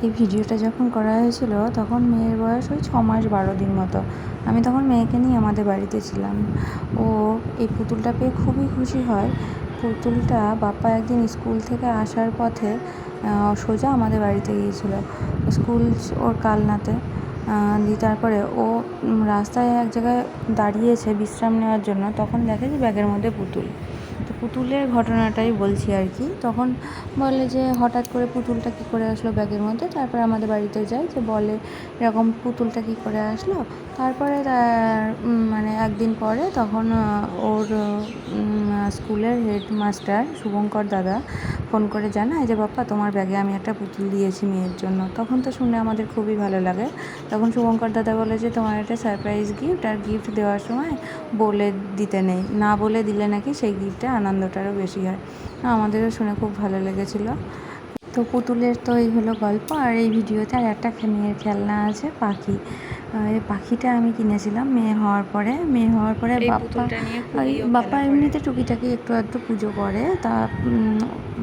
এই ভিডিওটা যখন করা হয়েছিল তখন মেয়ের বয়স ওই 6 মাস 12 দিন মতো। আমি তখন মেয়েকে নিয়ে আমাদের বাড়িতে ছিলাম। ও এই পুতুলটা পেয়ে খুবই খুশি হয়। পুতুলটা বাপ্পা একদিন স্কুল থেকে আসার পথে সোজা আমাদের বাড়িতে গিয়েছিল, স্কুল ওর কালনাতে। দিয়ে তারপরে ও রাস্তায় এক জায়গায় দাঁড়িয়েছে বিশ্রাম নেওয়ার জন্য, তখন দেখে যে ব্যাগের মধ্যে পুতুল। তো পুতুলের ঘটনাটাই বলছি আর কি। তখন বলে যে হঠাৎ করে পুতুলটা কী করে আসলো ব্যাগের মধ্যে। তারপরে আমাদের বাড়িতে যাই, যে বলে এরকম পুতুলটা কী করে আসলো। তারপরে মানে একদিন পরে তখন ওর স্কুলের হেডমাস্টার শুভঙ্কর দাদা ফোন করে জানায় যে বাপ্পা, তোমার ব্যাগে আমি একটা পুতুল দিয়েছি মেয়ের জন্য। তখন তো শুনে আমাদের খুবই ভালো লাগে। তখন শুভঙ্কর দাদা বলে যে তোমার একটা সারপ্রাইজ গিফট, আর গিফট দেওয়ার সময় বলে দিতে নেই, না বলে দিলে নাকি সেই গিফটে আনন্দটারও বেশি হয়। আমাদেরও শুনে খুব ভালো লেগেছিলো। তো পুতুলের তো এই হলো গল্প। আর এই ভিডিওতে আর একটা মেয়ের খেলনা আছে, পাখি। এই পাখিটা আমি কিনেছিলাম মেয়ে হওয়ার পরে। বাপ্পা এমনিতে টুকিটাকি একটু আধটু পুজো করে, তা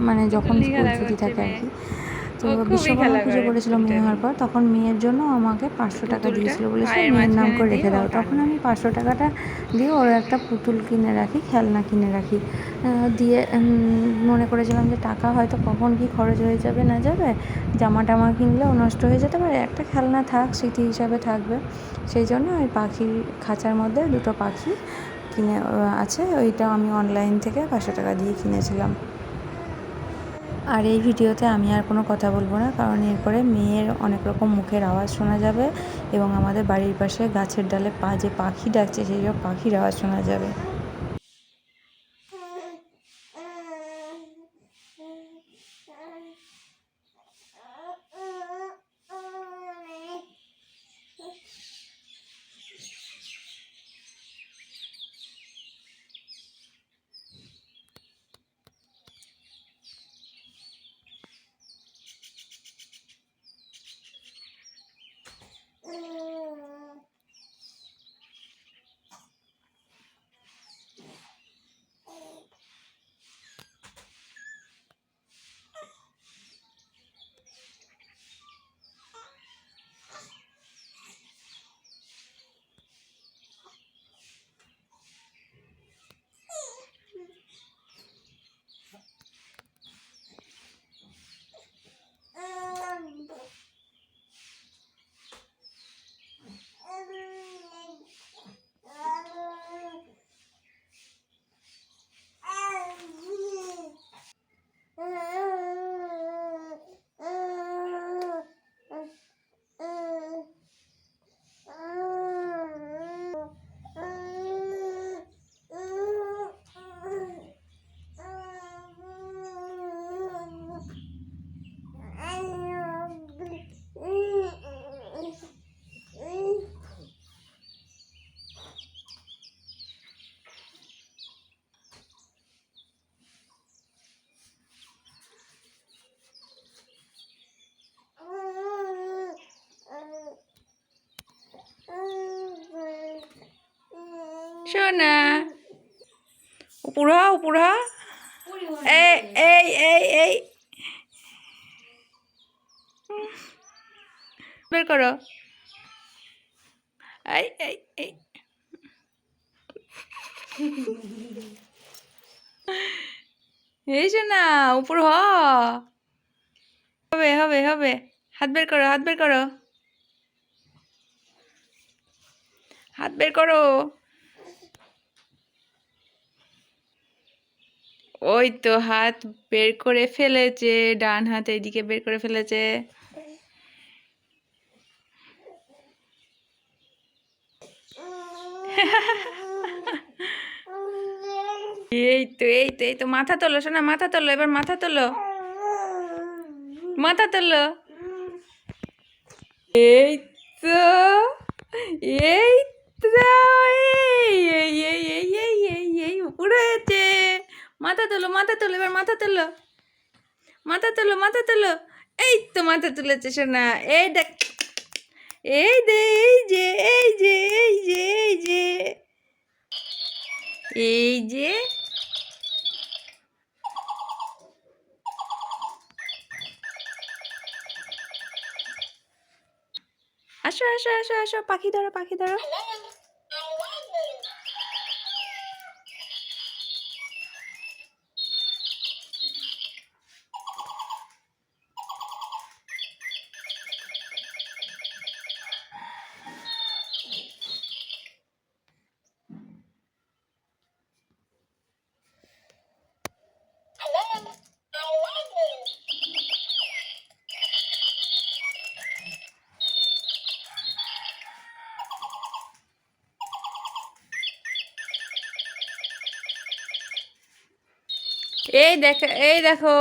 মানে যখন স্কুল ছুটি থাকে আর কি। তো বিশ্বকর্মা পুজো করেছিল মেয়ে হওয়ার পর, তখন মেয়ের জন্য আমাকে 500 টাকা দিয়েছিল, বলেছিল মেয়ের নাম করে রেখে দাও। তখন আমি 500 টাকাটা দিয়ে ওর একটা পুতুল কিনে রাখি, খেলনা কিনে রাখি। দিয়ে মনে করেছিলাম যে টাকা হয়তো কখন কি খরচ হয়ে যাবে না যাবে, জামা টামা কিনলেও নষ্ট হয়ে যেতে পারে, একটা খেলনা থাক, স্মৃতি হিসাবে থাকবে। সেই জন্য ওই পাখির খাঁচার মধ্যে দুটো পাখি কিনে আছে, ওইটা আমি অনলাইন থেকে 500 টাকা দিয়ে কিনেছিলাম। আর এই ভিডিওতে আমি আর কোনো কথা বলবো না, কারণ এরপরে মেয়ের অনেক রকম মুখের আওয়াজ শোনা যাবে, এবং আমাদের বাড়ির পাশে গাছের ডালে যে পাখি ডাকছে সেই সব পাখির আওয়াজ শোনা যাবে। শোনা উপর এই এই এই এই বের করো, এই এই এই এই শোনা উপর হবে হবে হবে, হাত বের করো, হাত বের করো, হাত বের করো। ওই তো হাত বের করে ফেলেছে, ডান হাত এইদিকে বের করে ফেলেছে। এই তো এই তো এই তো, মাথা তোলো শোনা, মাথা তোলো, এবার মাথা তোলো, মাথা তোলো। এই তো এই তো এই এই এই এই এই এই এই উপরে হয়েছে। মাথা তোলো, মাথা তোলো, এবার মাথা তোলো, মাথা তোলো, মাথা তোলো। এই তো মাথা তুলেছে শোনা। এই দেখ, এই দে, এই যে এই যে এই যে এই যে এই যে আসো আসো আসো আসো, পাখি ধরো পাখি ধরো। এই দেখো এই দেখো।